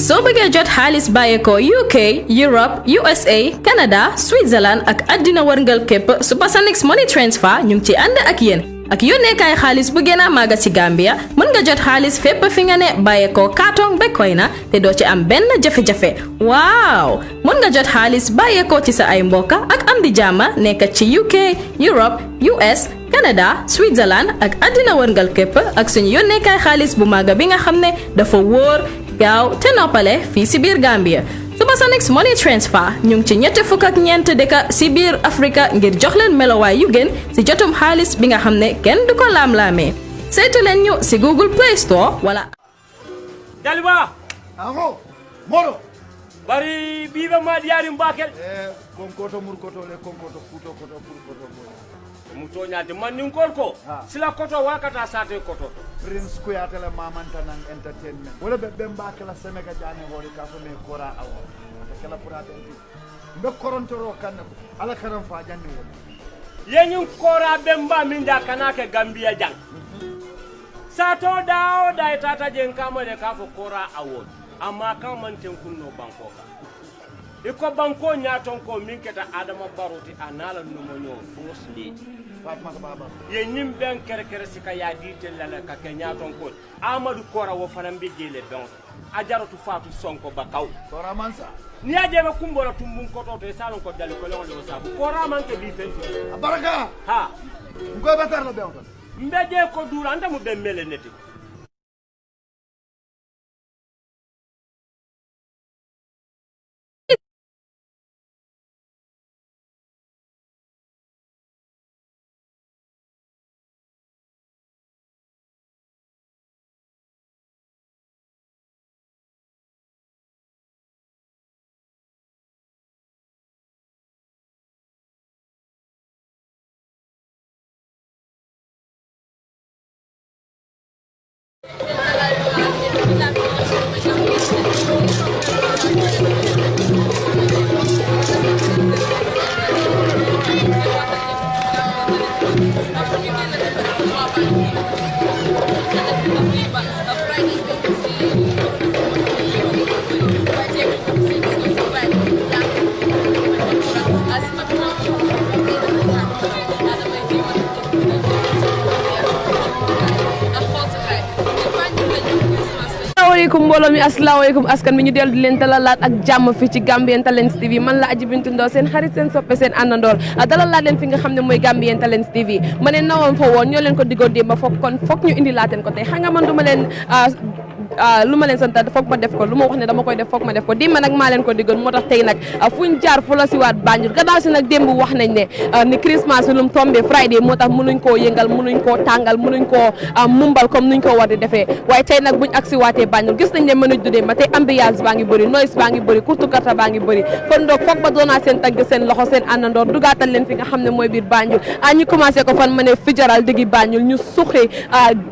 soo bëggee jot xaalis bàyyeekoo UK Europe USA Canada Switzerland ak àddina wërngal képp Supersonix Money Transfer ñu ngi ci ànd ak yéen ak yónneekaay xaalis bu gën a màgg ci Gambia mën nga jot xaalis fépp fi nga ne bàyyeekoo kaatong ba koy na te doo ci am benn jafe-jafe waaw mën nga jot xaalis bàyyeekoo ci sa ay mbokk ak am di jàmma nekk ci UK Europe US Canada Switzerland ak àddina wërngal képp ak suñu yónneekaay xaalis bu màgg bi nga xam ne dafa wóor gaaw te noppale fii si biir Gambia Supersonix Money Transfer ñu ngi ci ñetti fukk ak ñeent dëkk si biir Afrika ngir jox leen melowaay yu gën si jotum xaalis bi nga xam ne kenn du ko laam-laamee saytu leen ñu si Google Play Store wala. Daliba. Aho, moro. Bari biba ma diari mbakel. Konkoto murkoto le konkoto puto koto purkoto boy. Muto nyaade man ni ko sila koto wakata sate koto. Prince Kuyatele mamanta nang entertainment. Wala be mbakela semega jani hori ka so me kora awo. Kala purata enti. Mbe korontoro kan ala karam fa janni woni. Yenyum kora bemba minda kanake Gambia jang. Sato dao da tata jen kama de ka fo kora awo. Amma kan man ten kunno banko ka. Iko banko nyaton ko min keta Adama Baroti anala numo nyo first lady. Fatma baba. Ye nyim ben kere sika ya dite lala ka kenyaton ko. Amadou Kora wo fanam be jele ben. Ajaratu Fatu Sonko bakaw. Kora mansa. Ni aje be kumbola tumbun ko to te salon ko dal ko lon sabu. Kora man ke bi fenti. Baraka. Ha. Ngoy batar la ben. Mbeje ko dura anda mu be mele neti. Assalamualaikum mbooloo mi asalaamaaleykum askan mi ñu dellu di leen dalalaat ak jàmm fii ci Gambian Talents TV man la Aji Bintu Ndaw seen xarit seen soppe seen àndandoor dalalaat leen fi nga xam ne mooy Gambian Talents TV ma ne nawoon fa woon ñoo leen ko diggoo démb foog ñu indi laateen ko tey xam nga man du ma leen lu ma leen sant foog ma def ko lu ma wax ne dama koy def foog ma def ko démb nag maa leen ko diggoon moo tax tey nag fuñ jaar fu la si waat Banjul gannaaw si nag démb wax nañ ne ni Christmas bi lu mu tombé Friday moo tax mënuñ koo yëngal mënuñ koo tàngal mënuñ koo mumbal comme nuñ ko war di defee waaye tey nag buñ agsi waatee Banjul gis nañ ne mënuñ dudee ma tey ambiance baa ngi bëri noise baa ngi bëri kurtukarta baa ngi bëri kon donc foog ba doonaa seen tagg seen loxo seen àndandoor dugaatal leen fi nga xam ne mooy biir Banjul ñu commencé ko fan ma ne fijaral diggi Banjul ñu suxi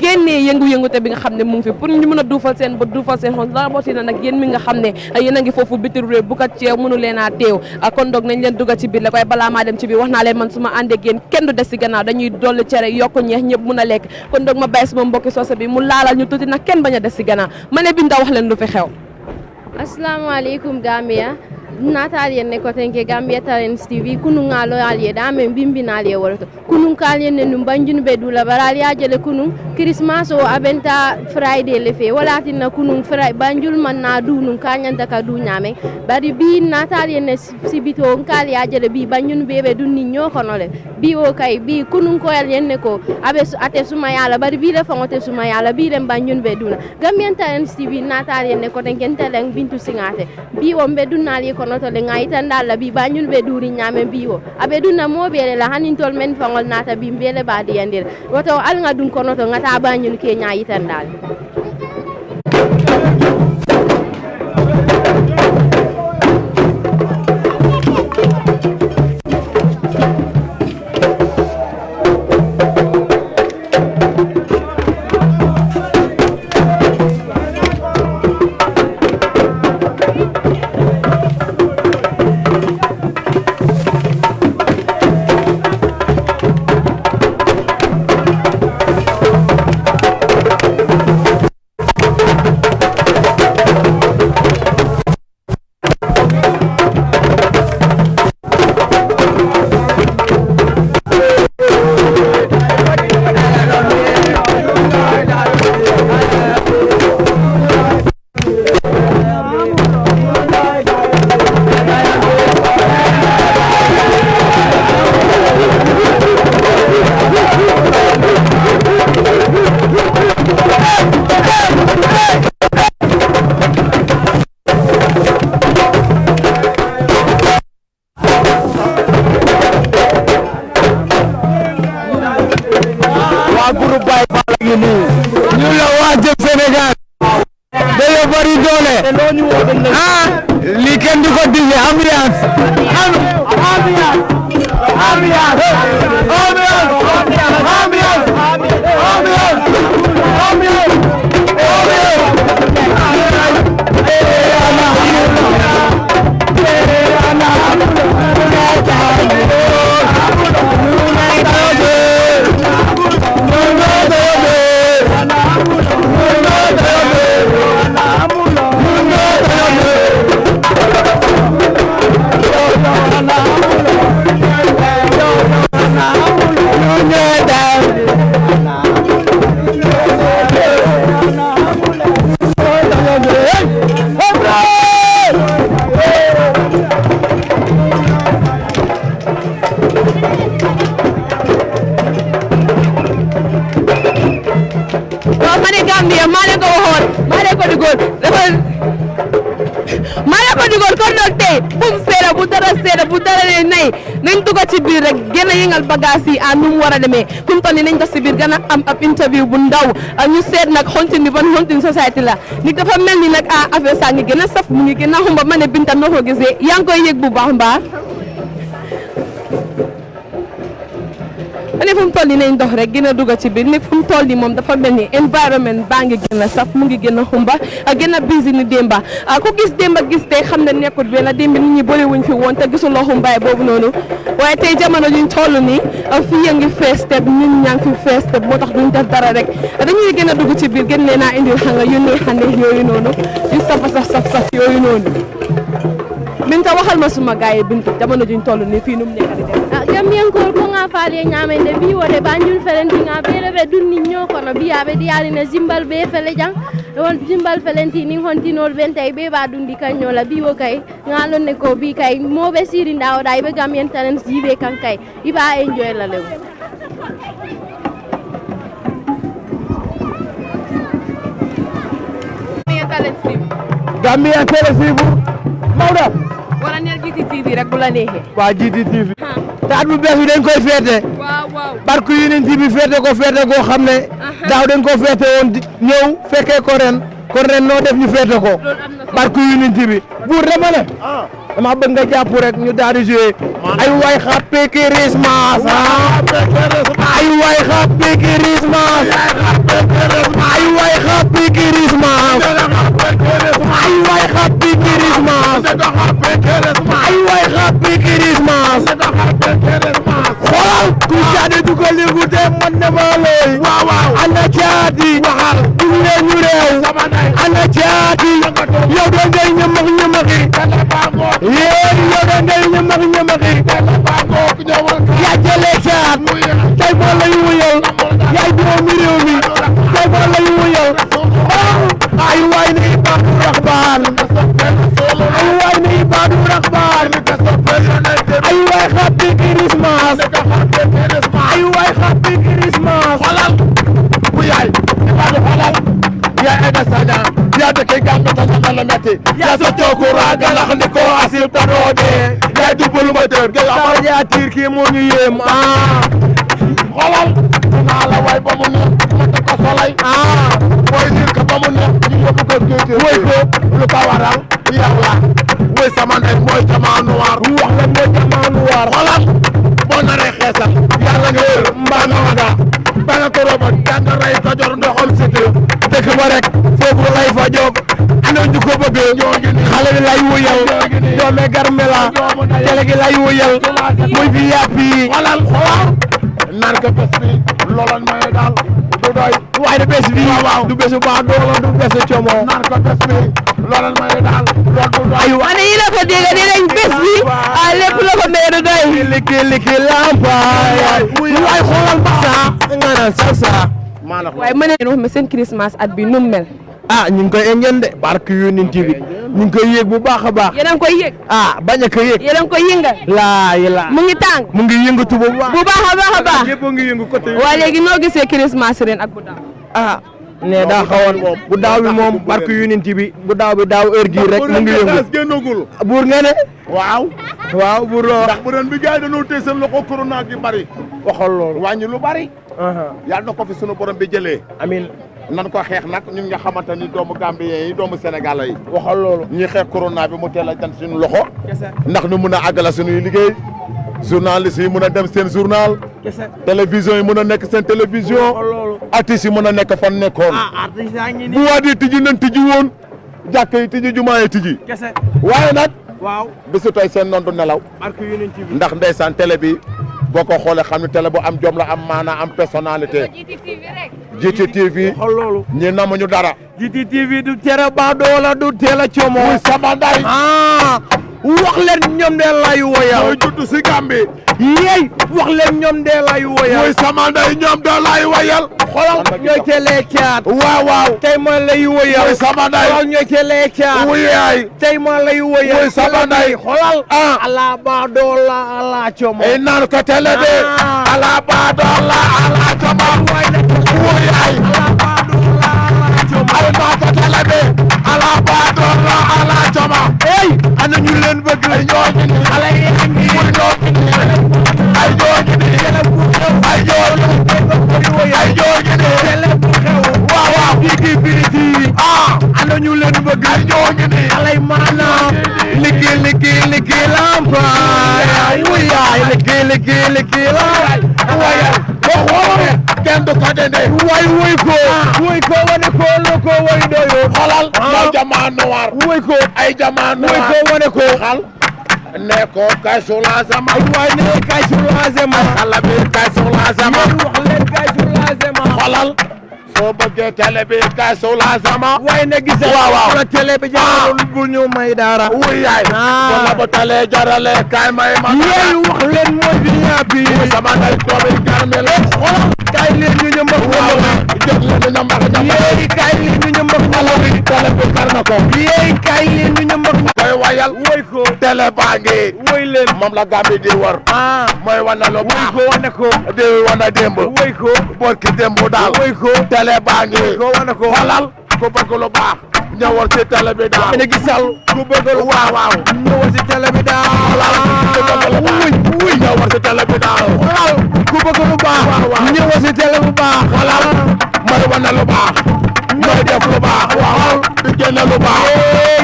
génnee yëngu-yëngute bi nga xam ne mu ngi fi pour ñu mën a duufal seen bët duufal seen xol rawatina nag yéen mi nga xam ne yéen a ngi foofu bitim réew bu kat ceew mënu leen a teew kon donc nañ leen dugga ci biir la koy balaa maa dem ci biir wax naa leen man su ma àndee yéen kenn du des si gannaaw dañuy dolli cere yokku ñeex ñëpp mun a lekk kon donc ma bàyyi suma mbokki soose bi mu laalal ñu tuuti nag kenn bañ a des si gannaaw ma ne Binta wax leen lu fi xew. Assalamualaikum Gambia nataliye ne ko tenke Gambia Talents TV kunu ngalo aliye da men bimbina aliye woloto kunu kalye ne num banjunu be dula barali ajele kunu Christmas o abenta Friday le fe wala tinna kunu banjul man na du nun kanyanta ka du nyame bari bi nataliye ne sibito kali ajele bi banjunu bebe du ni nyokono le bi o kay bi kunu ko yal ne ko abe ate suma yala bari bi le fangote suma yala bi dem banjunu be dula Gambia Talents TV nataliye ne ko tenke teleng bintu singate bi o be dunali ko noto le ngaita ndalla bi Banjul be duri nyame biwo abe dunna mobele la hanin tol men fangol nata bi mbele badi yandir woto al nga dun kono to ngata Banjul ke nyaita ndal doole lii kenn du ko dindi ambiance bu dara ne nay nañ dugg ci biir rek gën a yëngal bagage yi nu mu war a demee fu mu toll nii nañ def si biir gën a am ab interview bu ndaw ñu seet nag xontin bi ban xontin society la nit dafa mel ni nag affaire saa ngi gën a saf mu ngi gën a xumba ma ne Binta noo ko gisee yaa ngi koy yëg bu baax mbaa ne fu mu toll nii nañ dox rek gën a dugg ci biir ne fu mu toll nii moom dafa mel ni environnement baa ngi gën a saf mu ngi gën a xumba gën a busy ni démba ku gis démba gis tey xam ne nekkut benn démb nit ñi bëri wuñ fi woon te gisuloo xumbaay boobu noonu waaye tey jamono juñ toll nii fii ya ngi fees te ñun ñaa ngi fi fees te moo tax duñ def dara rek dañuy gën a dugg ci biir gën leen a indil xam nga yu ne xane yooyu noonu yu safa saf yooyu noonu Binta waxal ma suma gaay Binta jamono juñ toll nii fii nu mu nekk di def Gambian ko nga faale ñamende bi wode Banjul felenti nga bere be dunni ñokono biyabe diyali na zimbal be fele jang won zimbal felenti ni hontinol bentay be ba dundi kanyola bi wo kay ngalon ne ko bi kay mobe siri ndaw day be Gambian talent jibe kan kay iba enjoy la lew Gambian Talents Mawda wala neel GTTV rek bu la neexee waa GTTV te at bu bees bi dañ koy feete waaw barku Unity bi feete ko xam ne daaw dañ ko feete woon ñëw fekkee ko ren noo def ñu feete ko barku Unity bi buur dama ne dama bëgg nga jàpp rek ñu daal di jouer ay way happy Christmas ay way happy Christmas ay way happy Christmas ay way happy Christmas ay way happy Christmas xoolal ku caadi du ko ligu te man ne ma looy ana caadi waxal du leen ñu réew ana caadi yow da ngay ñamaxi yéen yow da ngay ñamaxi yaa jëlee caat tey boo lay wuyal yaay doomi réew mi tey boo lay wuyal ay waay ne ibaadu raxbaan ay waay ne ibaadu raxbaan ay waay happy Christmas ay waay happy Christmas xolal bu yaay ibaadu xolal yaa ega saña yaa dëkk Gambie ta la metti yaa sa cookura galax ni ko asib ta doode yaay dubul moteur ge amal yaa tiir kii moo ñu yéem xolal dinaa la way ba mu neex ma te ko solay mooy niir ka ba mu neex ñu yóbbu ko géej woy ko lu ko waral yàlla woy sama ndey mooy jamaa noir wax la mooy jamaa noir xolal boo naree xeesal yàlla nga wër mbaa nga waga ba nga ko roba jàng rey ko jor ndoxam siti dëkk ba rek foofu lay fa jóg ana ñu ko bëgg xale bi lay wuyal doome garmela tele gi lay wuyal muy fi yàpp yi xolal nar ko bés bi loolal may daal du doy waaye du bés bi du bésu baax doolo du bésu como nar ko bés bi loolal may daal lool du doy ane yi la ko dégg ne nañ bés bi lépp la ko may du doy liki lampaay waay xoolal ba sa nga naan sa waaye ma ne wax ma seen Christmas at bi nu mel ñu ngi koy enjoy de barke Unity bi ñu ngi koy yëg bu baax a baax yéen a ngi koy yëg bañ a ko yëg yéen a ngi koy yëngal laa mu ngi tàng mu ngi yëngatu bu baax bu baax a baax yëpp ngi yëngu côté waaye léegi noo gisee Christmas ren ak bu daaw ne daa xawoon bu daaw bi moom barke Unity bi bu daaw bi daaw heure gii rek mu ngi yëngu buur nga ne waaw buur ndax bu ren bi gars yi dañoo téye seen loxo corona gi bari waxal loolu wàññi lu bari yàlla na ko fi sunu borom bi jëlee amin nan ko xeex nag ñun nga xamante ni doomu Gambien yi doomu Sénégalais yi waxal loolu ñuy xeex corona bi mu teel a jant suñu loxo ndax nu mun a àggala suñuy liggéey journalistes yi mun a dem seen journal télévision yi mun a nekk seen télévision artistes yi mun a nekk fan nekkoon bu waa di tijji nañ tijji woon jàkk yi tijji jumaa yi tijji waaye nag waaw bisu tey seen noon du nelaw ndax ndeysaan télé bi boo ko xoolee xam ne télé bu am jom la am maana am personnalité GTTV loolu ñi namuñu dara GTTV du tere ba doola du teel a coomo muy sama nday wax leen ñoom de lay woyal mooy juddu si Gambie yéey wax leen ñoom de lay woyal muy sama nday ñoom de lay woyal xoolal ñooy télé caat waaw tey ma lay woyal muy sama nday xoolal ñooy télé caat wuyaay tey ma lay woyal muy sama nday xoolal ala ba doola ala coomo e naan ko télé de ala ba doola ala coomo wuyaay ala ba doola ala coomo ay naan ko télé de ala ba doola ala coomo hey ana ñu leen bëgg ay ñooñu ni xale yi ngi muy ñooñu ni ay ñooñu ni ay ñooñu ay ñooñu ni télé bu xew waaw GTV ana ñu leen bëgg ay ñooñu ni xale yi maanaam liggéey lampaay wuyaay liggéey lampaay wayal boo xoolee kenn du ko dende woy ko wane ko lo ko woy doyo xolal ay jamaa noir woy ko ay jamaa noir woy ko wane ko xal ne ko kay sur la zama waay ne kay sur la zama xala bi kay sur la zama wax leen kay sur la zama xolal soo bëggee télé bi kay sur la zama waay ne gisal waaw la télé bi jaarul bu ñu may dara wuyaay wala ba télé jarale kay may ma yéey wax leen mooy bi sama nday doomi garmel xolal kay leen ñu ñëmbax jël leen ñu ñambax yéey kay leen ñu ñëmbax télé bi kar na ko yéey kay leen ñu ñëmbax koy wayal woy ko télé baa ngi woy leen moom la Gambie di war mooy wane lu baax ko wane ko di wane démb woy ko borki démb daal woy ko télé baa ngi ko wane ko xolal ku bëgg lu baax ñëwal ci télé bi daal ne gisal ku bëgg lu waaw ñëwal ci télé bi daal ku bëgg lu baax ñëwal ci télé bi daal xolal ku bëgg lu baax ñëwal ci télé bu baax xolal mooy wane lu baax ñooy def lu baax waaw di génne lu baax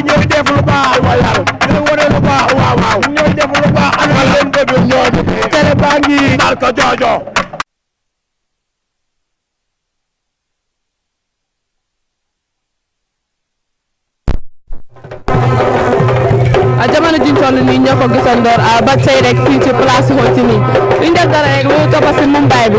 ñooy def lu baax wayal ñooy wane lu baax waaw ñooy def lu baax ana leen dégg ñoo di télé baa ngi nal ko joojo jamono jiñ toll nii ñoo ko gisandoor ba tey rek fii ci place Hotini liñ def dara rek lu toppa si Mumbai bi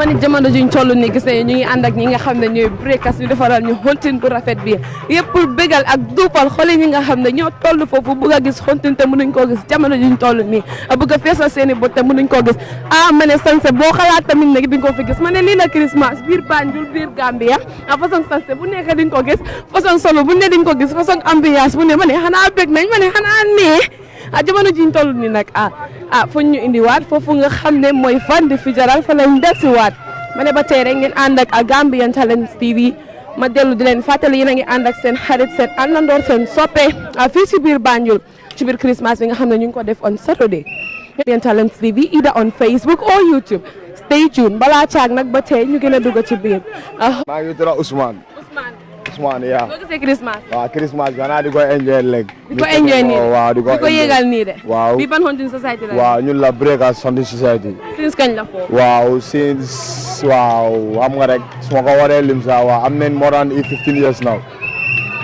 ma ne jamono juñ toll nii gis nañu ñu ngi ànd ak ñi nga xam ne ñooy breakers ñu defaral ñu xontin bu rafet bi yëpp pour bégal ak duupal xole ñi nga xam ne ñoo toll foofu bëgg a gis xontin te mënuñ koo gis jamono juñ toll nii bëgg a feesal seen i bët te mënuñ koo gis ma ne sanse boo xalaat tamit nag di nga ko fi gis ma ne lii la Christmas biir Banjul biir Gambia façon sanse bu nekk di nga ko gis façon solo bu ne di nga ko gis façon ambiance bu ne ma ne xanaa bég nañ ma ne xanaa nee jamono jiñ toll ni nag fu ñu indiwaat foofu nga xam ne mooy fan di fi jaral fa lañ desiwaat ma ne ba tey rek ngeen ànd ak Gambian Talents TV ma dellu di leen fàttali yéen a ngi ànd ak seen xarit seen àndandoor seen soppe fii ci biir Banjul ci biir Christmas bi nga xam ne ñu ngi ko def on Saturday Gambian Talents TV either on Facebook or YouTube stay tuned balaa caag nag ba tey ñu gën a dugg ci biir. maa ngi tudd Ousmane. Ousmane yaa. boo gisee Christmas. waaw Christmas bi xanaa di ko enjoy léegi. di ko enjoy nii waaw di ko yëgal nii de. waaw bi ban hunting society la. waaw ñun la Breakers Hunting Society. since kañ la foofu. waaw since waaw xam nga rek su ma ko waree lim sax waaw am nañ more than 15 years now.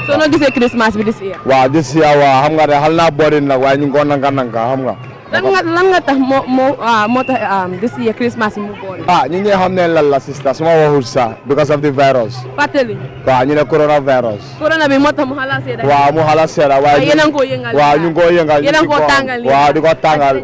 soo noo gisee Christmas bi this year. waaw this year waaw xam nga de xal naa borin nag waaye ñu ngi ko nanka xam nga. lan nga tax moo tax this year Christmas mu boole. ñu ngi xam ne lan la sista su ma waxul sax because of the virus. fàttali. waaw ñu ne coronavirus. corona bi moo tax mu xala seeda. waaw mu xala seeda waaye yéen a ngi koo yëngal. waaw ñu ngi koo yëngal. yéen a ngi koo tàngal waaw di ko tàngal.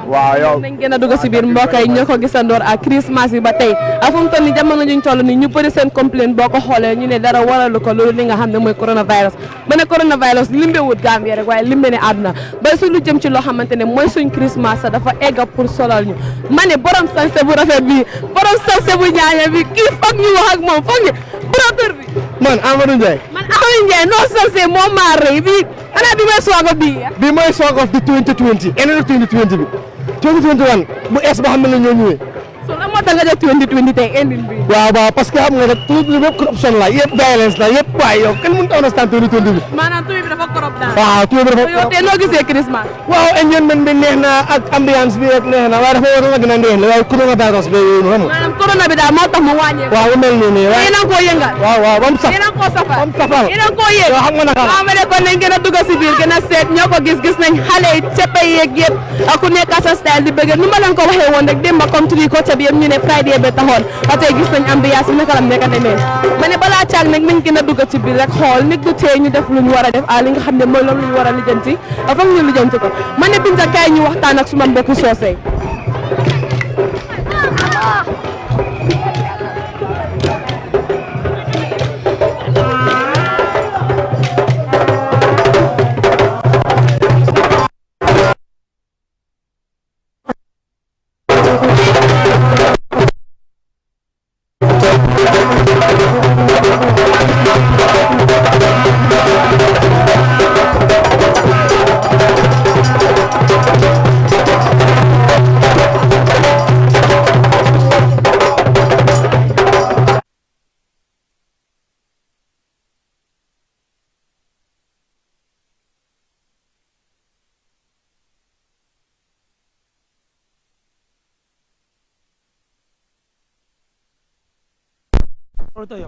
waaw yow nañ gën a dugg si biir mbokk yi ñoo ko gisandoor ak Christmas bi ba tey fu mu toll nii jamono juñ toll nii ñu bëri seen complaint boo ko xoolee ñu ne dara waralu ko loolu li nga xam ne mooy coronavirus ba ne coronavirus limbe wut Gambia rek waaye limbe ne àdduna ba su lu jëm ci loo xamante ne mooy suñ Christmas sa dafa egga pour solal ñu ma ne borom sanse bu rafet bi borom sanse bu ñaaña bi kii foog ñu wax ak moom foog ñu broteur bi man Amadou Ndiaye noo sanse moo maa rëy bi xanaa bi may soog a bi mooy soog of di 2020 ennée 2020 bi 2021 mu es ba xam ne la ñoo ñëwee so la moo tax nga def 2020 tey ending bi waaw parce que xam nga rek tout yëpp corruption la yëpp violence la yëpp waaye yow kenn mënut a understand 2020 bi maanaam tuuti bi dafa corrupt daal waaw tuuti bi dafa yow tey noo gisee Christmas waaw environnement bi neex na ak ambiance bi rek neex na waaye dafa war a gën a neex la waaye coronavirus bi yooyu xam nga maanaam corona bi daal moo tax mu wàññeeku waaw mel nii yéen a ngi koo yëngal waaw ba mu saf yéen a ngi koo safal ba mu safal yéen a ngi koo yëg yow xam nga naka waaw ma ne kon nañ gën a dugg si biir gën a seet ñoo ko gis nañ xale yi ceppe yeeg yëpp ku nekk sa style di bëgg nu ma leen ko waxee woon rek démb comme tri côté bi yëpp ñu ne Friday ba taxoon ba tey gis nañ ambiance bi naka la nekk demee ma ne balaa caag nag nañ gën a dugg ci biir rek xool nit du tee ñu def lu ñu war a def li nga xam ne mooy loolu lu ñu war a lijjanti foog ñu lijjanti ko ma ne Binta kaay ñu waxtaan ak suma mbokku soosey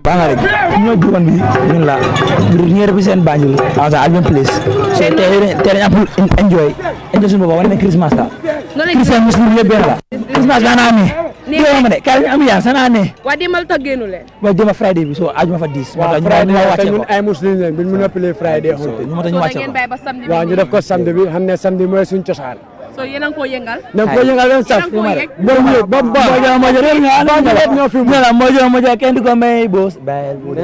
banga rek ñoo jugoon bi ñun la ñu represent Banjul as a Albion Place so te dañ am enjoy suñu booba wane Christmas la Christmas muslim yëpp benn la Christmas daan naa ne dégg nga de kay am yaa sana ne waa demal tax génnu leen ba dema Friday bi so ajuma fa 10 moo tax ñu wàcce ko ay muslim lañ buñ mën a play Friday honte ñu moo tax ñu wàcce ko waaw ñu def ko samedi bi xam ne samedi mooy suñ cosaan so yéen a ngi koo yëngal na ko yëngal leen sax mojo kenn du ko may boss bayel bu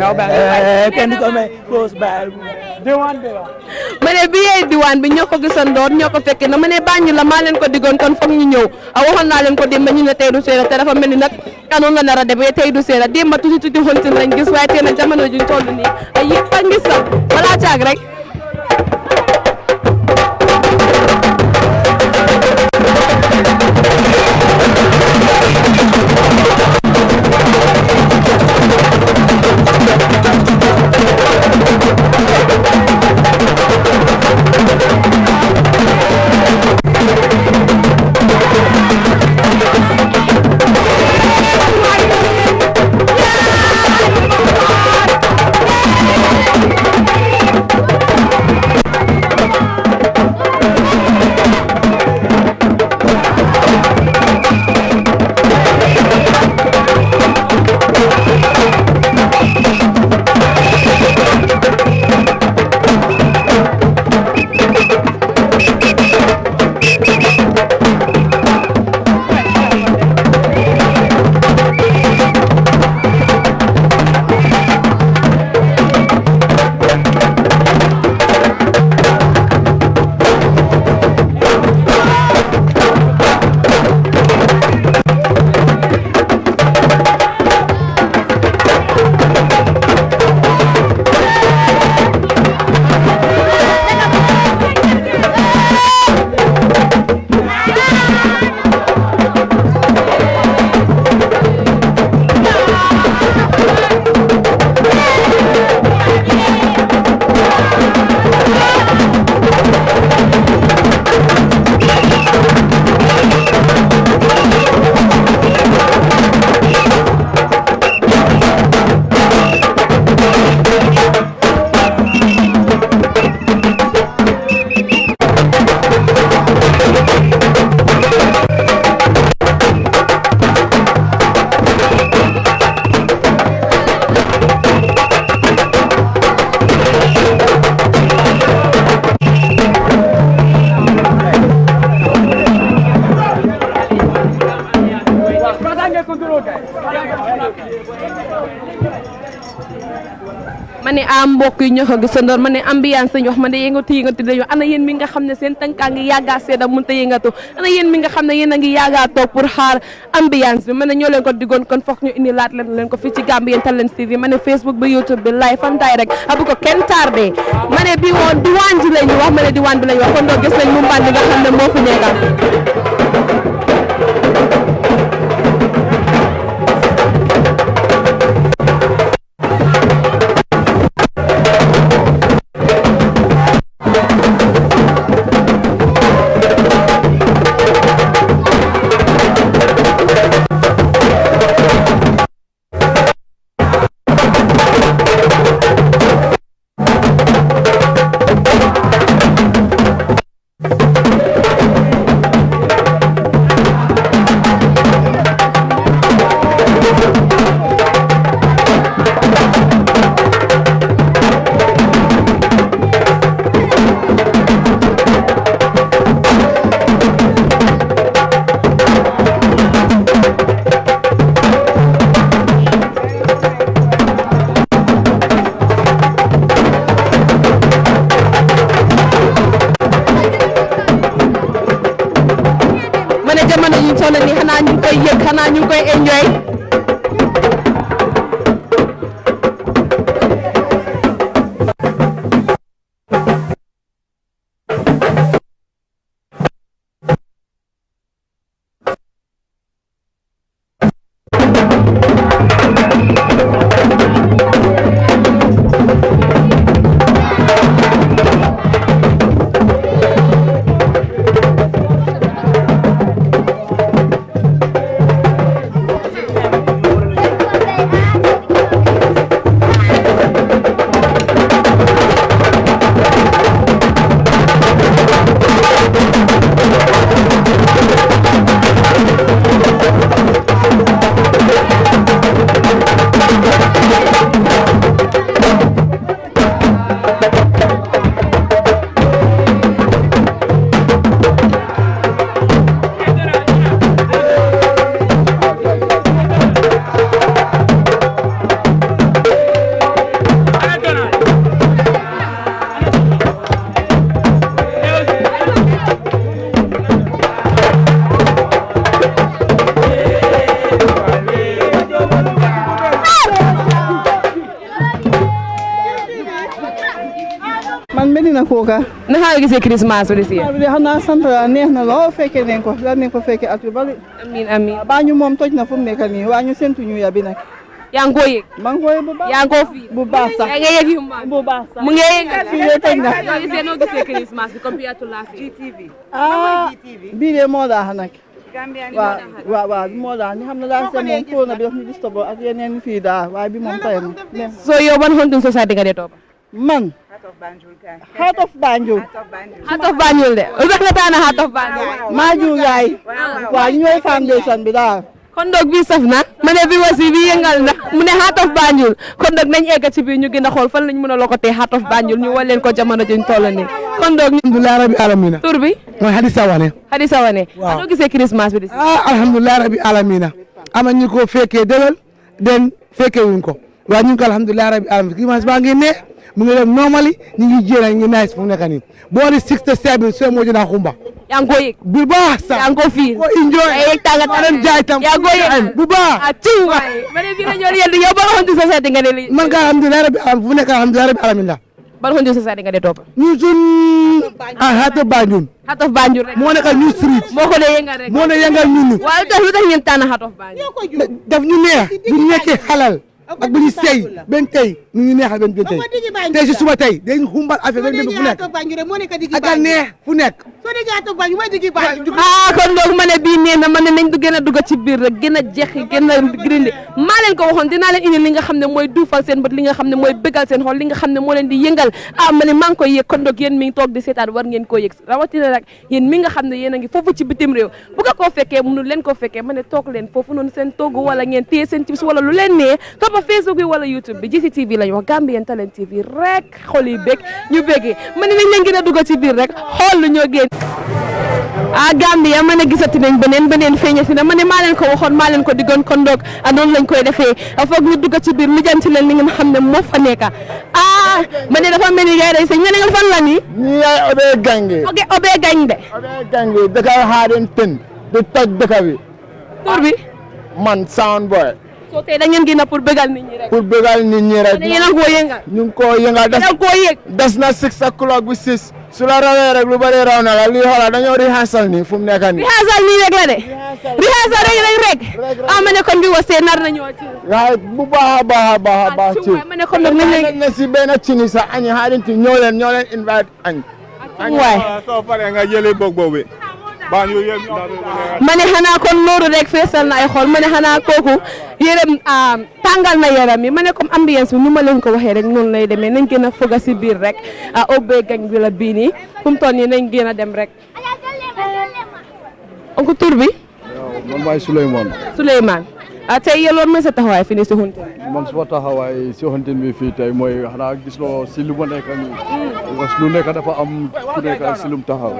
kenn du ko may boss bayel bu ma ne bi yee diwaan bi ñoo ko gisandoor ñoo ko fekke na ma ne Banjul la maa leen ko diggoon kon foog ñu ñëw waxoon naa leen ko démb ñu ne tey du seera te dafa mel ni nag kanoon la nar a demee tey du seera démb tuuti xontin lañ gis waaye tey nag jamono juñ toll nii ay yëpp a ngi sax balaa caag rek ne mbokk yi ñoo ko gisandoor ma ne ambiance lañ wax ma ne yëngatu lañ wax ana yéen mi nga xam ne seen tànkaa ngi yàggaa seeda mënut a yëngatu ana yéen mi nga xam ne yéen a ngi yàggaa toog pour xaar ambiance bi ma ne ñoo leen ko diggoon kon foog ñu indi laat leen ko fii ci Gambian Talents TV ma ne Facebook bi YouTube bi live am direct bu ko kenn tardé ma ne bi woon diwaan ji lañu wax ma ne diwaan bi lañu wax kon doo gis nañ mu mbaan bi nga xam ne moo fi nekkal xanaa ñu koy enjoy Koka naka nga gisee Christmas bi si bi xam naa sant neex na lool fekkee nañ ko daan nañ ko fekkee at yu bari amiin amiin baa ñu moom toj na fu mu nekk nii waa ñu séntu ñu yabi nag yaa ngi ko yëg maa ngi ko yëg bu baax yaa ngi ko fi bu baax sax yaa ngi yëg yu mbaa bu baax sax mu ngi yëg fii de toj na noo gisee Christmas bi compared to last year bii de moo daax nag waaw moo daax ni xam ne daal seen moom corona bi daf ñu disturb ak yeneen fii daal waaye bi moom tay na so yow ban hunting society nga dee topp man Heart of Banjul de lu tax nga tànn Heart of Banjul maa jur yaay waaw ñooy foundation bi daal kon doog bi saf na ma ne bi wasi bi yëngal na mu ne Heart of Banjul kon doog nañ egg ci biir ñu gën a xool fan lañ mën a lokotee Heart of Banjul ñu wal leen ko jamono juñ toll nii kon doog alhamdulilah rabbi alamina tur bi mooy Hadisa Wane Hadisa Wane waaw noo gisee Christmas bi di si alhamdulilah rabbi alamina ama ñu ko fekkee déwén den fekkee wuñ ko waaye ñu ngi ko alhamdulilah rabbi alamina Christmas baa ngi ne mu ngi dem normally ñu ngi jéem a ñu ngi nice fu mu nekk nii boori 6 to 7 soo moo jënd xumba. yaa ngi ko yëg bu baax sax yaa ngi ko fii ko enjoy yëg tàngat ren jaay tam yaa ngi ko yëg bu baax ah ci waay ma ne bii la ñoo yënd yow ba nga xamante ne société nga ne li man ka alhamdulilah rabbi alam fu mu nekk alhamdulilah rabbi alamin ban xamante ne société nga de topp ñu sun Heart of Banjul Heart of Banjul rek moo nekk ñu street moo ko dee yëngal rek moo ne yëngal ñun ñi waaye lu tax ngeen tànn Heart of Banjul daf ñu neex bu ñu nekkee xalal ak bu ñu sey ben tey ñu ngi neexal ben tey tey si suba tey dañ xumbal affaire ben dem fu nekk ak a neex fu nekk kon loolu ma ne bii neex na ma ne nañ du gën a dugg ci biir rek gën a jeexi gën a grindi maa leen ko waxoon dinaa leen indi li nga xam ne mooy duufal seen bët li nga xam ne mooy bégal seen xol li nga xam ne moo leen di yëngal ma ne maa ngi koy yëg kon donc yéen mi ngi toog di seetaan war ngeen koo yëg rawatina rek yéen mi nga xam ne yéen a ngi foofu ci bitim réew bu nga koo fekkee mënu leen koo fekkee ma ne toog leen foofu noonu seen togg wala ngeen téye seen chips wala lu leen nee ba Facebook bi wala YouTube bi GCTV lañu wax Gambian Talents TV rek xol yi bég ñu bégee ma ne nañ leen gën a dugg ci biir rek xool lu ñoo génn Gambia ma ne gisati nañ beneen feeñati na ma ne maa leen ko waxoon maa leen ko diggoon kon donc noonu lañ koy defee foog ñu dugg ci biir lijjanti leen li ngeen xam ne moo fa nekk ma ne dafa mel ni gars yi nga ne nga fan la nii ñi yaay obee gange obee gañ de dëkk xaaden ten di toj dëkk bi tur bi man sound boy so tey da ngeen gën a pour bégal nit ñi rek pour bégal nit ñi rek yéen a koo yëngal ñu ngi koo yëngal des na 6 o'clock bi 6 su la rawee rek lu bari raw na la lii xoolal dañoo rehearsal nii fu mu nekk nii rehearsal nii rek la de rehearsal rek ma ne kon bi wasee nar na ñoo ci waaye bu baax a baax ci ma ne kon nag nañ ne si benn cini sax añi xaarinti ñoo leen invite añ waay soo paree nga jëlee boobu bi ma ne xanaa kon loolu rek feesal na ay xol ma ne xanaa kooku yërëm tàngal na yaram yi ma ne comme ambiance bi nu ma leen ko waxee rek noonu lay demee nañ gën a foga si biir rek obbe gañ bi la bii nii fu mu toll nii nañ gën a dem rek oncle tur bi man maay Souleymane tey yéen loolu mooy sa taxawaay fii nii si Hunting man suma taxawaay si Hunting bi fii tey mooy xanaa gis loo si lu ma nekk nii parce que lu nekk dafa am ku nekk si lu mu taxaw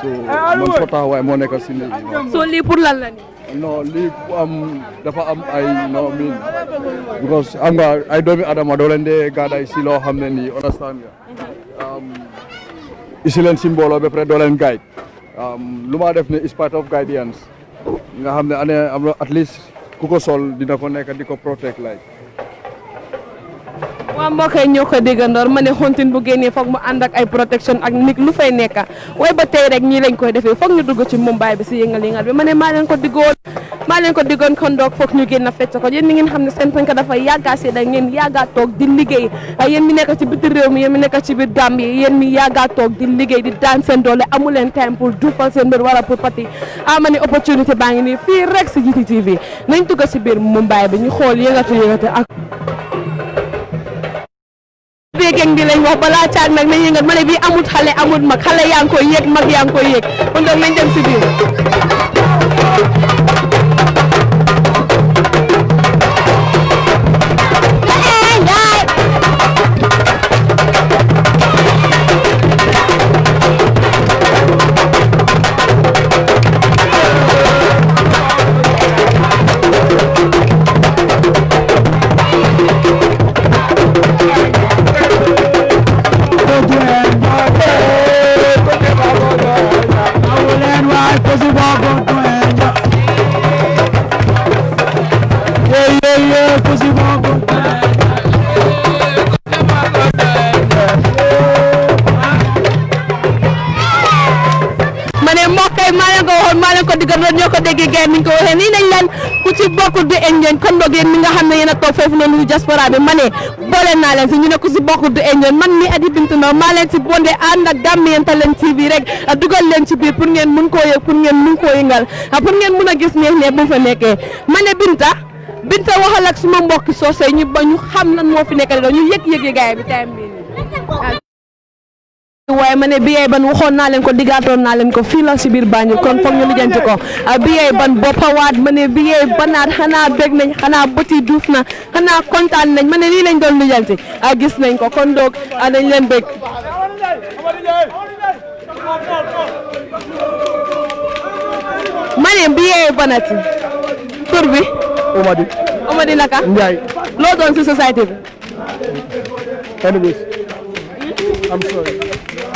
so man suma taxawaay moo nekk si léegi so lii pour lan la nii non lii dafa am ay no miin because am nga ay doomi adama doo leen dee gàddaay si loo xam ne nii understand nga isi leen si mbooloo ba pare doo leen guide lu ma def ne is part of guidance nga xam ne am na at least ku ko sol dina ko nekk di ko protect like waaw mbokk yi ñoo ko déggandoor ma ne Hunting bu génnee foog mu ànd ak ay protection ak nit lu fay nekk waaye ba tey rek ñii lañ koy defee foog ñu dugg ci Mumbai bi si yëngal bi ma ne maa leen ko diggoon kon doog foog ñu génn fecc ko yéen ñi ngeen xam ne seen tànk dafa yàggaa sedda ngeen yàggaa toog di liggéey yéen mi nekk ci biti réew mi yéen mi nekk ci biir Gambie yéen mi yàggaa toog di liggéey di daan seen doole amu leen time pour duufal seen mbir wala pour pati ma ne opportunité baa ngi nii fii rek si GTTV nañ dugg si biir Mumbai bi ñu xool yëngatu ak béykat bi lañ wax balaa caag nag nañ yëngal ma ne bii amut xale amut mag xale yaa ngi koy yëg mag yaa ngi koy yëg kon donc nañ dem si biir. ko diggal ñoo ko déggee gars yi niñ ko waxee nii nañ leen ku ci bokkul du enjoy kon boog yéen mi nga xam ne yéen a toog foofu noonu diaspora bi ma ne boole naa leen si ñu ne ku si bokkul du enjoy man mi Adi Bintu Ndaw maa leen si bonde ànd ak Gambian Talents TV rek dugal leen ci biir pour ngeen mun koo yëg pour ngeen mun koo yëngal pour ngeen mun a gis neex neex bu fa nekkee ma ne Binta waxal ak suma mbokki soose ñu ba ñu xam lan moo fi nekk rek ñu yëg gaay bi time bi waaye ma ne biyee ban waxoon naa leen ko diggaatoon naa leen ko fii la si biir Banjul kon foog ñu lijjanti ko biyee ban boppawaat ma ne biyee banaat xanaa bég nañ xanaa bëti duuf na xanaa kontaan nañ ma ne lii lañ doon lijjanti gis nañ ko kon doog nañ leen bég ma ne biyee banati tur bi Omadi naka Ndiaye loo doon si société bi anyways I'm sorry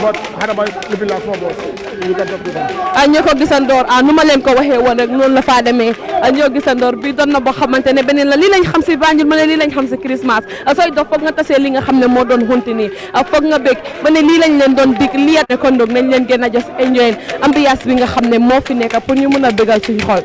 but xanaa ma libi la sama boss ñu ko def ñoo ko gisandoor nu ma leen ko waxee woon rek noonu la faa demee ñoo gisandoor bi doon na boo xamante ne beneen la lii lañ xam si Banjul ma ne lii lañ xam si Christmas sooy dox foog nga tasee li nga xam ne moo doon xunti nii foog nga bég ma ne lii lañ leen doon dig lii yate kon doog nañ leen gën a just enjoy ambiance bi nga xam ne moo fi nekk pour ñu mën a bégal suñu xol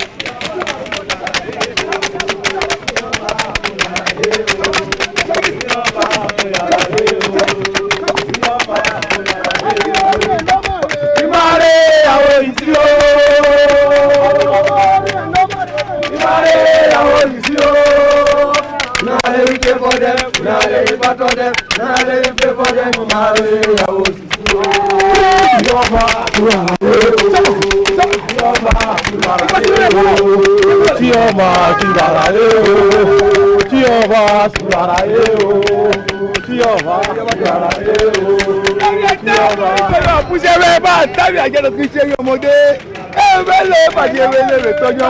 Ebele baje ebele tojo.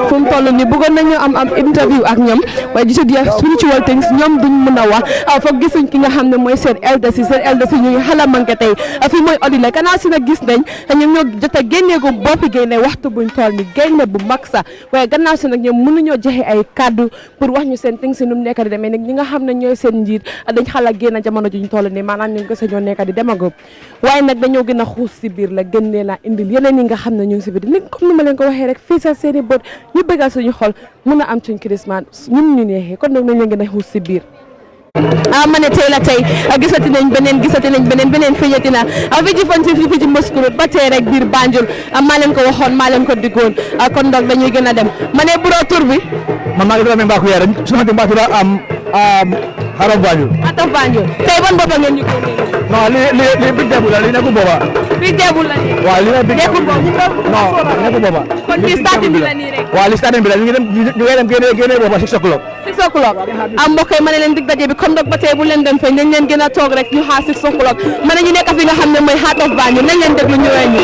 fu mu toll nii bëggoon nañu am interview ak ñoom waaye gisut ya spiritual things ñoom duñ mën a wax foog gisuñ ki nga xam ne mooy seen elders yi ñu ngi xala manqué tey fii mooy Odile kanaa si nag gis nañ ñoom ñoo jot a génnee ko boppi génne waxtu buñ toll ni génne bu mag sax waaye gannaaw si nag ñoom mënuñoo joxe ay kaddu pour wax ñu seen things si nu mu nekk di demee nag ñi nga xam ne ñooy seen njiit dañ xala génn jamono juñ toll nii maanaam ñu ngi ko sañoo nekk di demagum waaye nag dañoo gën a xuus si biir la gën leen a indil yeneen yi nga xam ne ñu ngi si biir ni comme ni ma leen ko waxee rek fii sa seeni bët ñu bëggal suñu xol mun a am suñ Christmas ñun ñu neexee kon nag nañ leen gën a xuus si biir ma ne tey la tey gisati nañ beneen feeñati na fi ci fan si fi ci Mosquito ba tey rek biir Banjul maa leen ko waxoon maa leen ko diggoon kon donc dañuy gën a dem ma ne buro tur bi man maa ngi doon mbaaku yaram su ma di mbaaku la am Harof Banjul. Harof Banjul tey ban boppa ngeen ñu ko non li big debu la li nekkul booba. big debu la nii. waaw li nekkul booba. non nekkul booba. kon li starting bi la nii rek. waaw li starting bi la ñu ngi dem génne booba 6 o'clock. 6 o'clock am mbokk yi ma ne leen dig daje bi comme donc ba tey bu leen dem feeñ nañ leen gën a toog rek ñu xaar 6 o'clock ma ne ñu nekk fi nga xam ne mooy Heart of Banjul nañ leen déglu ñu wéy ñu.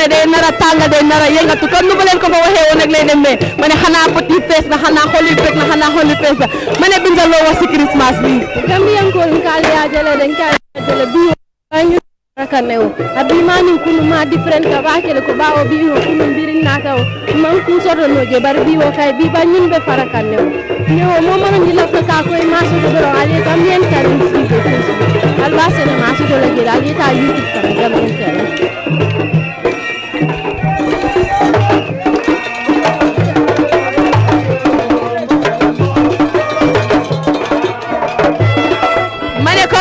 ne day nar a tàng day nar a yëngatu comme nu ma leen ko fa waxee woon nag lay demee ma ne xanaa bët yi fees na xanaa xol yi fees na xanaa xol yi fees na ma ne Binta loo wax si Christmas bi Gambiyankol nkali ajele den kali ajele bi banyu rakanewo abi mani kunu ma different ka bakele ko bawo bi ho kunu birin nataw man ku soto noje bar bi wo kay bi banyun be farakanewo newo mo man ngi lafta ka ko ma so do ale Gambian talent TV alba sene ma so do le gira ali ta YouTube kan Gambian talent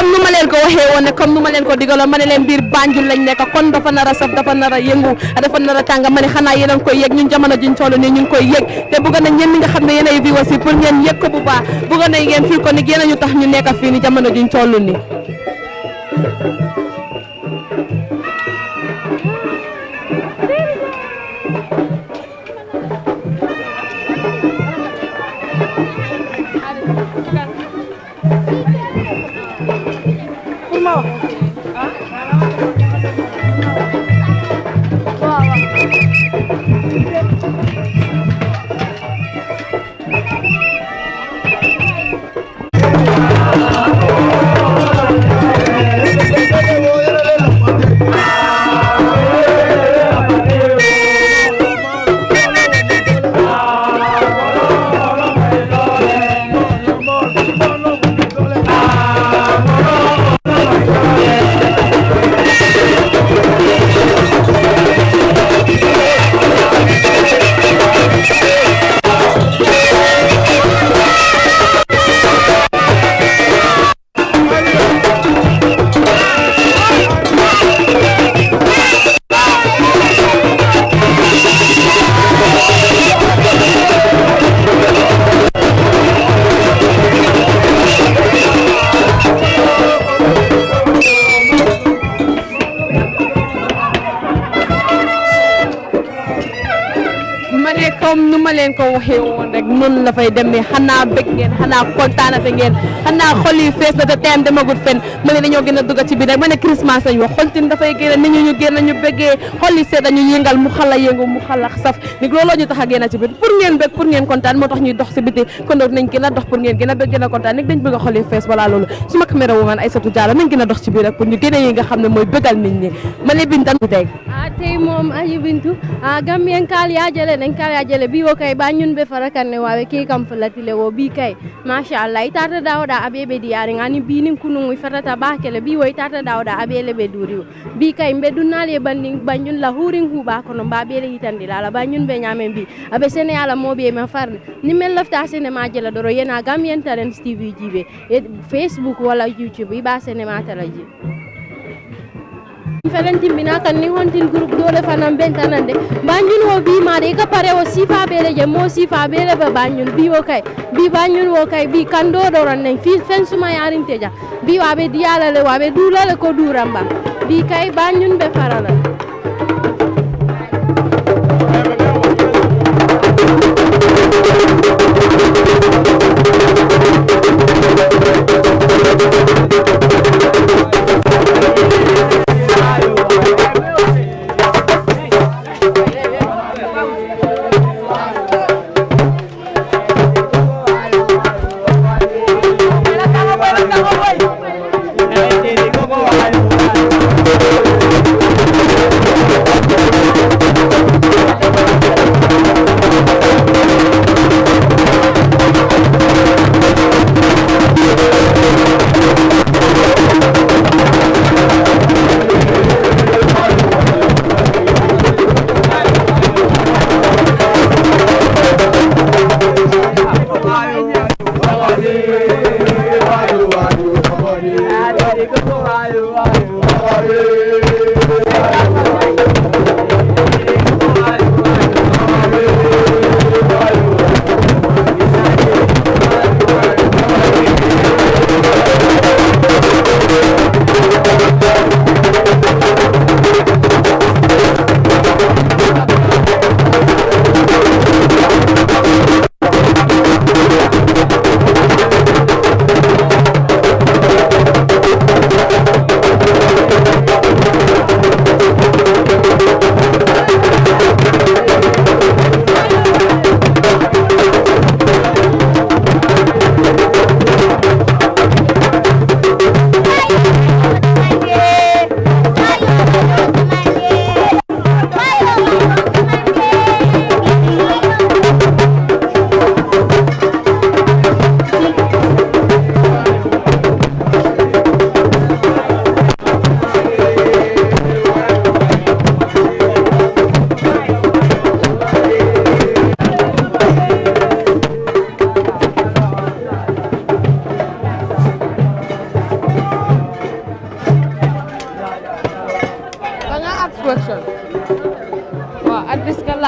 comme nu ma leen ko waxee woon ne comme nu ma leen ko digaloon ma ne leen biir Banjul lañ nekk kon dafa nar a saf dafa nar a yëngu dafa nar a tàng ma ne xanaa yéen a ngi koy yëg ñun jamono jiñ toll nii ñu ngi koy yëg te bëgg nañ ñeen ñi nga xam ne yéen ay bi aussi pour ngeen yëg ko bu baax bëgg nañ ngeen fii ko ni yéen a ñu tax ñu nekk fii ni jamono jiñ toll nii leen ko waxee woon rek noonu la fay demee xanaa bëgg ngeen xanaa kontaanate ngeen xanaa xol yi fees na te teem demagut fen ma ne dañoo gën a dugg ci biir rek ma ne Christmas lañ wax xoltin dafay génn nit ñi ñu génn ñu bëggee xol yi seet ñu yëngal mu xala yëngu mu xala saf ni looloo ñu tax a génn ci biir pour ngeen bëgg pour ngeen kontaan moo tax ñuy dox si biti kon donc nañ gën a dox pour ngeen gën a bëgg gën a kontaan nag dañ bëgg a xol yi fees balaa loolu suma caméra woman Aïssatou Diallo nañ gën a dox ci biir rek pour ñu gën a yi nga xam ne mooy bëggal nit ñi ma ne Binta tey tey moom aji bintu Gambien kal yajele nen kal yajele bi wo kay ba ñun be farakanne wawe ke kam falatile wo bi kay mashallah itata dawda abebe di yari ngani bi nin kunu fatata bakele bi wo itata dawda abele be duri bi kay be dunale banding banjun la hurin huba kono babele hitandi la ba ñun be nyame bi abe sene ala mobe ma farne ni mel lafta sene ma jela doro yena Gambian Talents TV jibe Facebook wala YouTube ba sene ma talaji felentin bina kan ni hontin groupe dole fanam bentanande banjun wo bi ma de ka pare wo sifa bele je mo sifa bele ba banjun bi wo kay bi banjun wo kay bi kan do do ron nen fi fen suma yarin teja bi wabe diala le wabe dulale ko duramba bi kay banjun be farala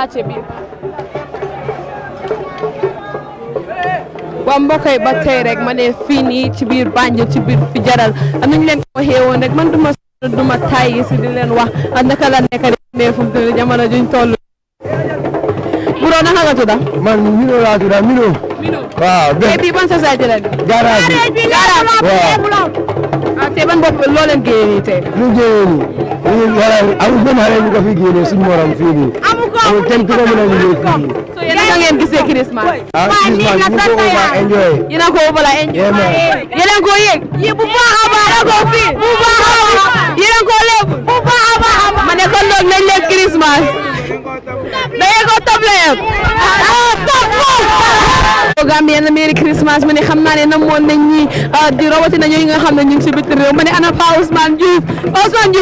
laajte bi waa mbokk yi ba tey rek ma ne fii nii ci biir Banjul ci biir fi jaral am nañu leen ko waxee woon rek man duma tàyyi si di leen wax naka la nekk ne fu mu toll jamono juñ toll buro naka nga tudda man Mino laa tudda Mino waaw bi ban société la garage waaw te ban bopp loo leen génnee nii tey lu génnee nii wala amul benn xale bu ko fi génnee suñu morom fii nii amul kenn ku ko mën a liggéey fii so yéen naka ngeen gisee Christmas Christmas ñu ko over enjoy yéen a ko over enjoy yéen a ko yëg yi bu baax a baax ko fii bu baax a baax yéen a ko lépp bu baax a baax ma ne kon loolu nañ leen Christmas dañu ko toble Gambien Merry Christmas ma ne xam naa ne namoon nañ ñi di rawatina ñooy nga xam ne ñu ngi si biti réew ma ne ana Pa Ousmane Diouf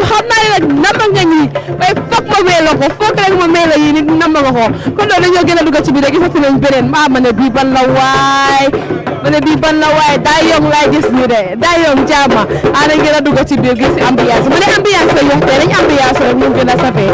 xam naa ne nag nama nga ñi waaye foog ma may la ko foog rek ma may la yi nit nama nga ko kon loolu dañoo gën a dugg ci biir rek gisati nañ beneen ma ne bii ban la waay daa yong laay gis ni de daa yong jaama ana gën a dugg ci biir gis ambiance ma ne ambiance la yoxtee dañ ambiance rek ñu gën a safee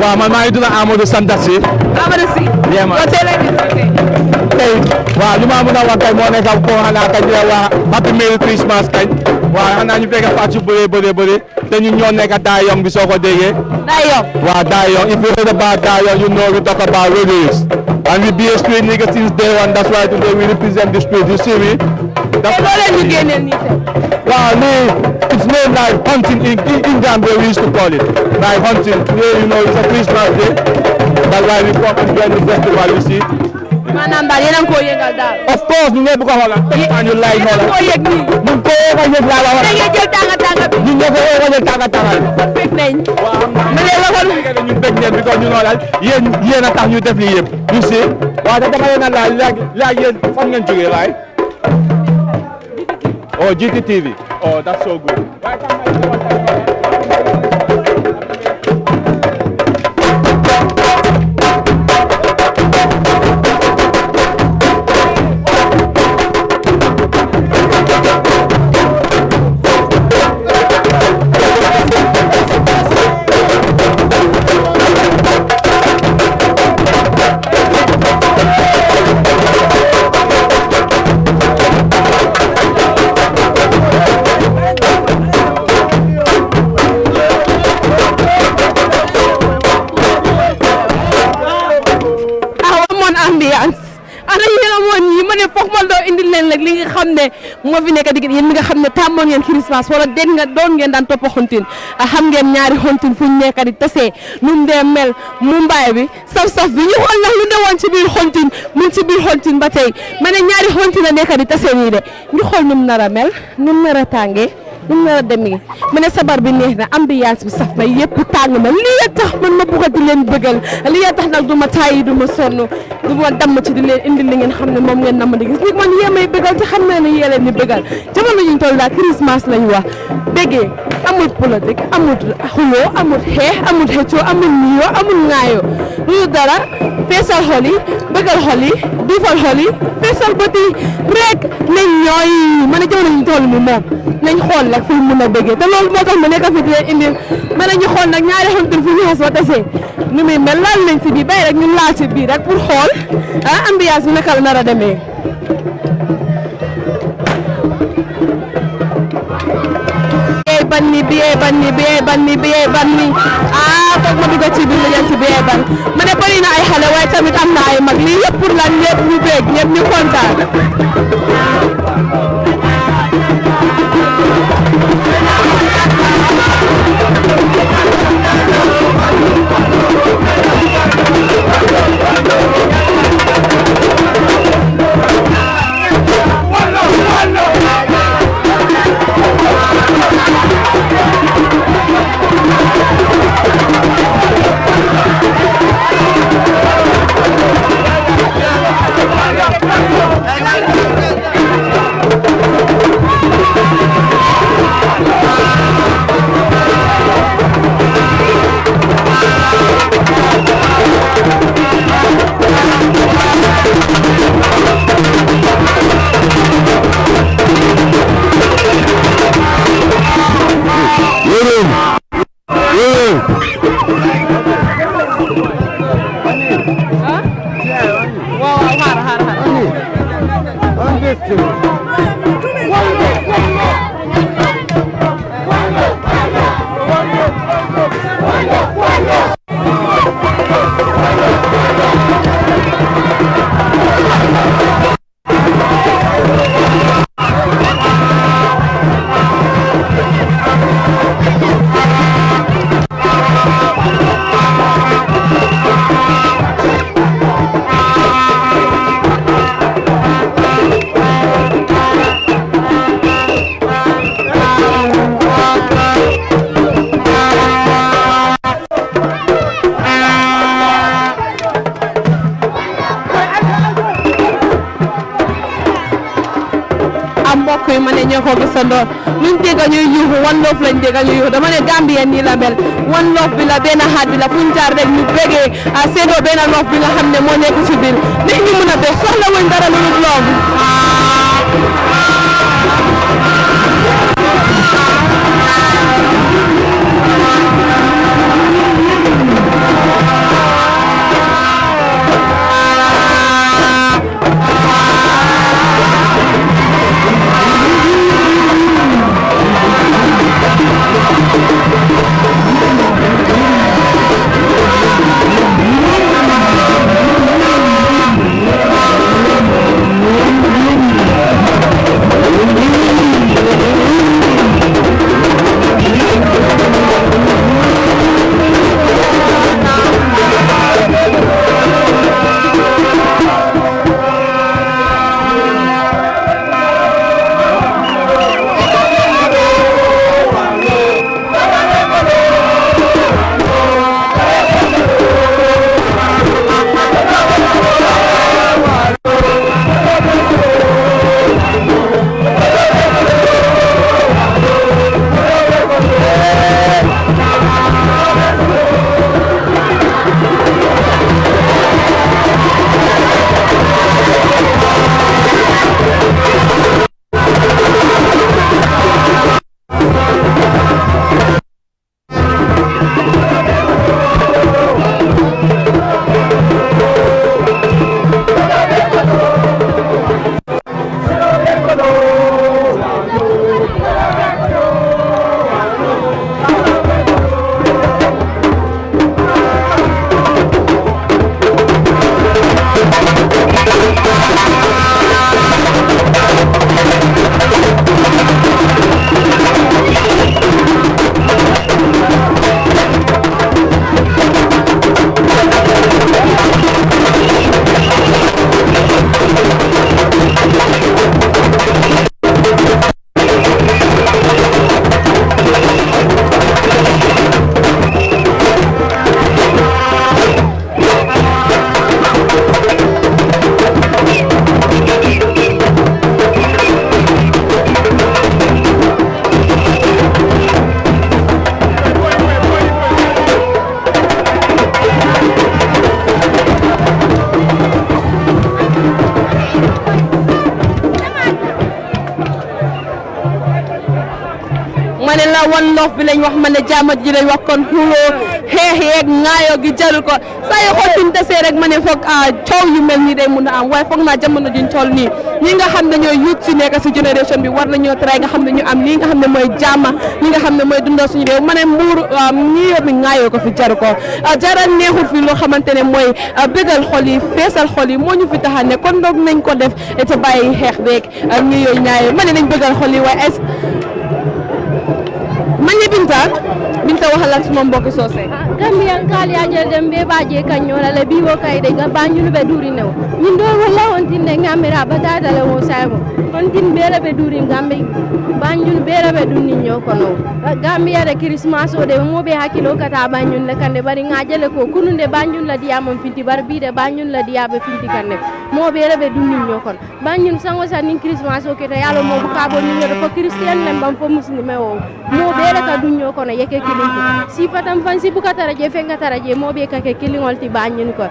waaw man maa ngi tudd Amadou Santasi. Amadou Si. Yéema tey waaw li ma mën a wax kay moo nekk ko xanaa kañ la wax happy merry Christmas kañ waaw xanaa ñu fekk fàcc bëree te ñu ñoo nekk Dayong bi soo ko déggee. Dayong. waaw Dayong if you heard about Dayong you know we talk about release and we be a street nigga since day one that's why today we represent the street you see me. te loo leen ñu génneel nii tey. waaw lii it's named like hunting in Gambia we used to call it like hunting today you know it's a Christmas day that's why we come and join the festival you see. maanaam daal yéen a ngi koo yëgal daal. of course ñu ñëpp ko xoolal. ñu lay yéen a ngi koo yëg nii. ñu ko yëg a yëg laa la wax. da ngeen jël tànga bi. ñu ñëpp ko yëg a jël tànga bi. bëgg nañ. waaw mais léegi la kon. ñu bëgg nañ bi ko ñu noolal yéen a tax ñu def lii yëpp. you see waaw da dama leen a laaj yéen fan ngeen jógee laay. oh GTTV oh that's so good. leen nag li nga xam ne moo fi nekk digg yéen mi nga xam ne tàmmoon ngeen Christmas wala doon ngeen daan topp xontin xam ngeen ñaari xontin fu ñu nekk di tasee nu mu dee mel Mumbai bi saf-saf bi ñu xool nag lu ne woon ci biir xontin mu ngi ci biir xontin ba tey ma ne ñaari xontin a nekk di tasee nii de ñu xool nu mu nar a mel nu mu nar a tàngee nu mu nar a demee ma ne sabar bi neex na ambiance bi saf na yëpp tàng na lii tax man ma bugg a di leen bëggal lii tax nag du ma tàyyi du ma sonn du ma damm ci di leen indi li ngeen xam ne moom ngeen nam di gis nit man yéen may bëggal te xam naa ne yéen leen di bëggal jamono ñu toll daal Christmas lañ wax bëggee amul politique amul xuloo amul xeex amul xëccoo amul nuyoo amul ŋaayoo lu dara feesal xol yi bëggal xol yi duufal xol yi feesal bët yi rek nañ ñooy ma ne jamono ñu toll ni moom nañ xool rek fu mun a bëggee te loolu moo tax ma nekk fi di leen indi ma ne ñu xool nag ñaari xontin fu ñu xees ba tasee nu muy mel laal nañ si biir bay rek ñu laal si biir rek pour xool ambiance bi naka la nar a demee banni foog ma dugg ci biir la jëm ci biir ban ma ne bëri na ay xale waaye tamit am na ay mag lii yëpp pour lan ñëpp ñu bég ñëpp ñu kontaan ñoo ko gisandoo luñ dégg ñuy yuuxu One Love lañ dégg ñuy yuuxu dama ne Gambien nii la mel One Love bi la benn xaat bi la fuñ jaar rek ñu bégee seedoo benn love bi nga xam ne moo nekk ci biir nit ñi mën a bég soxla wuñ dara lu dul love ma ne la one love bi lañ wax ma ne jàmm ji lañ wax kon xuloo xeex yeeg ŋaayoo gi jarul ko saa yoo xool suñ tasee rek ma ne foog coow yu mel nii day mun a am waaye foog naa jamono juñ toll nii ñi nga xam ne ñooy youth si nekk si génération bi war nañoo try nga xam ne ñu am lii nga xam ne mooy jàmm li nga xam ne mooy dundal suñu réew ma ne mbuur ñii yóbbi ŋaayoo ko fi jaru ko jara neexul fi loo xamante ne mooy bégal xol yi feesal xol yi moo ñu fi taxa ne kon ndoog nañ ko def te bàyyi xeex beeg ñi yooyu ñaayoo ma ne nañ bégal xol yi waaye man ye Binta waxal ak suma mbokki soose Gambian kal ya jël dem be baje kanyola le biwo kay de ga bañu be duri new ñun do wala on tinde ngamira batata le wo saymo on tin bele be duri ngambe bañu bele be dunni ñoko no Gambia de Christmas o de mo be hakilo kata bañu le kande bari ngajele ko kununde bañu la diya mom finti bar bi de bañu la diya be finti kande mo bele be dunni ñoko bañu sango sa ni Christmas o kete yalo mo ka bo ni ko Christian lembam fo muslime o mo bele ka dunyo ko no yeke kilinti si patam fan si buka taraje fenga taraje mo be kake kilingol ti bañun ko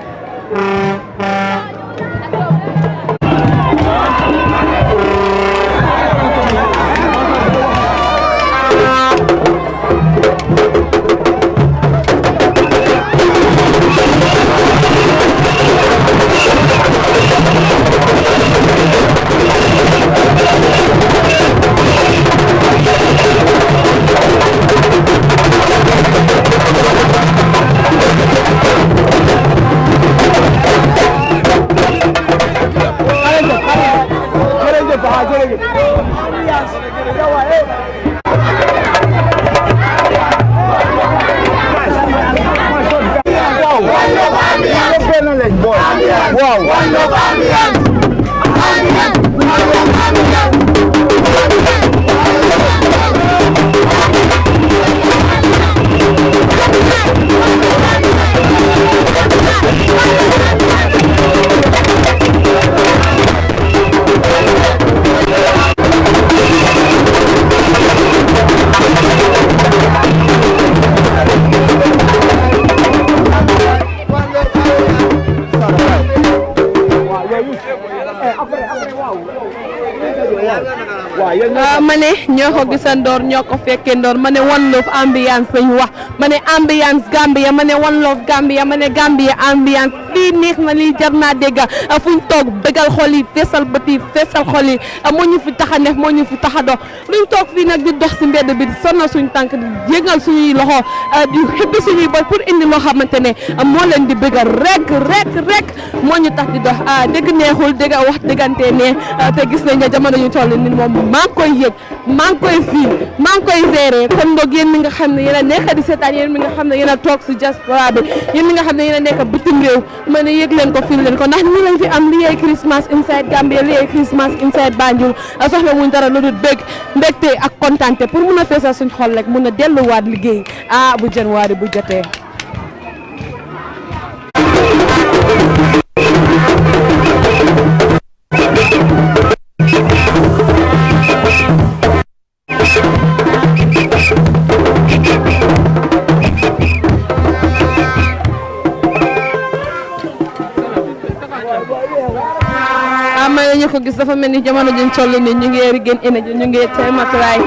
ma ne ñoo ko gisandoor ñoo ko fekkee ndoor ma ne one love ambiance lañ wax ma ne ambiance Gambia ma ne one love Gambia ma ne Gambia ambiance lii neex na lii jar naa dégg fuñ toog bégal xol yi feesal bët yi feesal xol yi moo ñu fi tax a neex moo ñu fi tax a dox luñ toog fii nag di dox si mbedd bi di sonna suñ tànk di jéngal suñuy loxo di xibbi suñuy bët pour indi loo xamante ne moo leen di bégal rek moo ñu tax di dox dégg neexul dégg wax déggante ne te gis nañ ne jamono ñu toll ni moom maa ngi koy yëg maa ngi koy fii maa ngi koy gérer kon ndoog yéen mi nga xam ne yéen a nekk di seetaan yéen mi nga xam ne yéen a toog si diaspora bi yéen mi nga xam ne yéen a nekk bitim réew ma ne yëg leen ko fii leen ko ndax ñu lañ fi am liyee Christmas inside Gambia liyee Christmas inside Banjul soxla wuñ dara lu dul bëgg mbégte ak kontaante pour mun a feesal suñ xol rek mun a delluwaat liggéey bu janvier bu jotee. ñu ko gis dafa mel ni jamono juñ toll ni ñu ngi regain energy ñu ngi tematray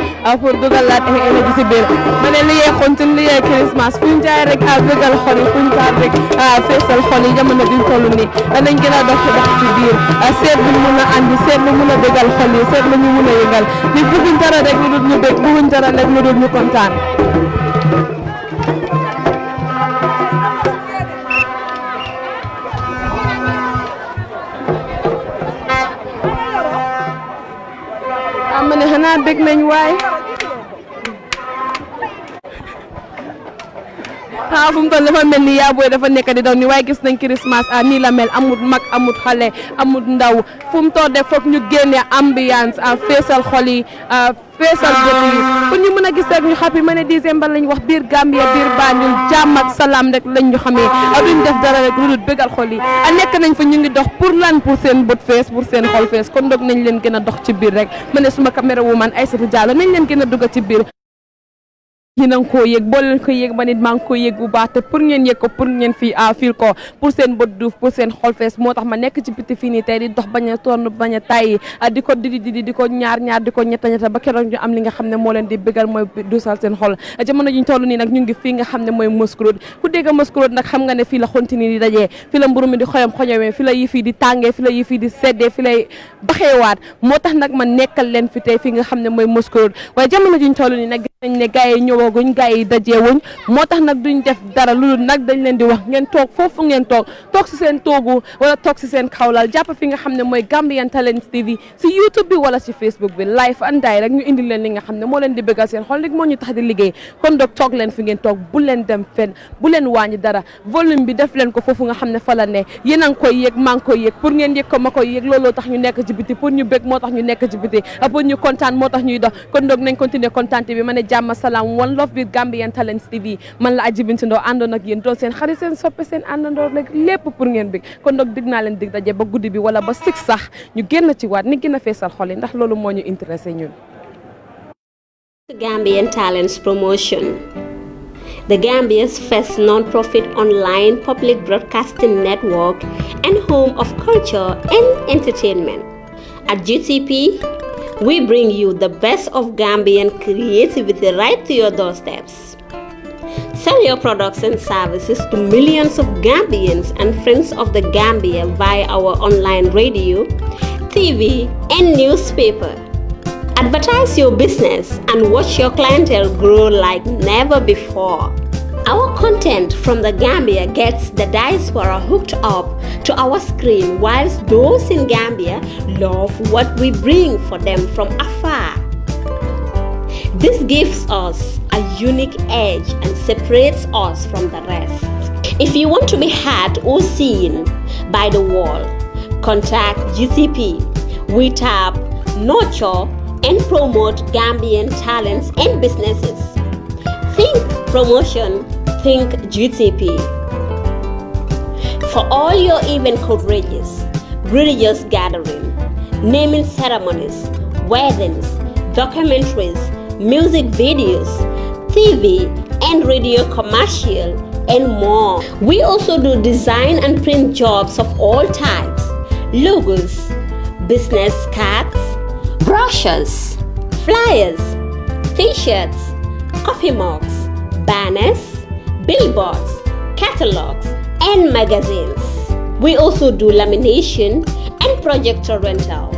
pour dugalaat ay energy si biir ma ne li yee xontin li yee Christmas fuñ jaay rek bëggal xol yi fuñ taal rek feesal xol yi jamono juñ toll ni nañ gën a dox ci biir seet lu mun a andi seet lu mun a bëggal xol yi seet lu ñu mun a yëngal ni bëgguñ dara rek lu dul ñu bëgg bëgguñ dara rek lu dul ñu kontaan ma ne xanaa bëgg nañ waay fu mu toll dafa mel ni yaa booy dafa nekk di daw ni waaye gis nañ Christmas nii la mel amut mag amut xale amut ndaw fu mu toll def foog ñu génne ambiance feesal xol yi feesal bët yi pour ñu mën a gis rek ñu happy ma ne décembre lañ wax biir Gambia biir Banjul jàmm ak salaam rek lañ ñu xamee duñ def dara rek lu dul bégal xol yi nekk nañ fa ñu ngi dox pour lan pour seen bët fees pour seen xol fees kon dog nañ leen gën a dox ci biir rek ma ne suma caméra woman Aïssatou Diallo nañ leen gën a dugg ci biir yéen a ngi koo yëg boo leen ko yëg ma nit maa ngi ko yëg bu baax te pour ngeen yëg ko pour ngeen fiil ko pour seen bët duuf pour seen xol fees moo tax ma nekk ci biti fii nii tey di dox bañ a tourne bañ a tàyyi di ko di ko ñaar di ko ñetta ba keroog ñu am li nga xam ne moo leen di bégal mooy duusal seen xol jamono juñ toll nii nag ñu ngi fii nga xam ne mooy Mosque Road ku dégg Mosque Road nag xam nga ne fii la xonti di dajee fii la mburu mi di xoyomee fii la yëf yi di tàngee fii la yëf yi di seddee fii lay baxeewaat moo tax nag ma nekkal leen fi tey fii nga xam ne mooy Mosque Road waaye jamono juñ toll nii nag gis nañ ne gars yi ñëwaguñ gars yi jeewuñ moo tax nag duñ def dara lu nag dañ leen di wax ngeen toog foofu ngeen toog si seen toogu wala toog si seen kawlal jàpp fi nga xam ne mooy Gambian Talents TV si YouTube bi wala si Facebook bi live and direct ñu indi leen li nga xam ne moo leen di bëggal seen xol rek moo ñu tax di liggéey kon donc toog leen fi ngeen toog bu leen dem fenn bu leen wàññi dara volume bi def leen ko foofu nga xam ne fa la ne yéen a ngi koy yëg maa ngi koy yëg pour ngeen yëg ko ma koy yëg looloo tax ñu nekk ci biti pour ñu bëgg moo tax ñu nekk ci biti pour ñu kontaan moo tax ñuy dox kon donc nañ continuer kontaan bi ma ne jàmm salaam one love with Gambian Talents TV man la Adji Bintou Ndour àndoon ak yéen doon seen xarit seen soppe seen àndandoor rek lépp pour ngeen bég kon donc dig naa leen dig daje ba guddi bi wala ba 6 sax ñu génn ci waat ni gën a feesal xol yi ndax loolu moo ñu intéressé ñun. Gambian Talents Promotion, the Gambia's first non-profit online public broadcasting network and home of culture and entertainment. At GTP, we bring you the best of Gambian creativity right to your doorsteps. Sell your products and services to millions of Gambians and friends of the Gambia via our online radio, TV, and newspaper. Advertise your business and watch your clientele grow like never before. Our content from the Gambia gets the diaspora hooked up to our screen, whilst those in Gambia love what we bring for them from afar. This gives us a unique edge and separates us from the rest. If you want to be heard or seen by the world, contact GTP. We tap, nurture, and promote Gambian talents and businesses. Think promotion, think GTP. For all your event coverages, religious gathering, naming ceremonies, weddings, documentaries, music videos, TV and radio commercial, and more. We also do design and print jobs of all types, logos, business cards, brochures, flyers, t-shirts, coffee mugs, banners, billboards, catalogs, and magazines. We also do lamination and projector rentals.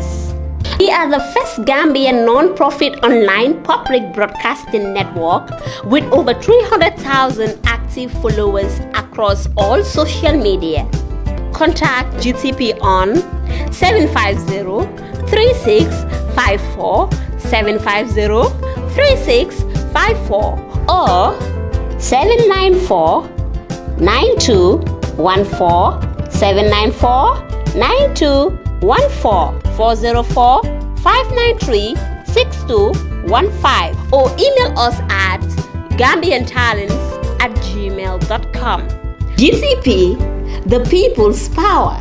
We are the first Gambian non-profit online public broadcasting network with over 300,000 active followers across all social media. Contact GTP on 750-3654, 750-3654 or 794-9214, 794-9214, 404-593-6215 or email us at gambiantalents@gmail.com. GTP, the people's power.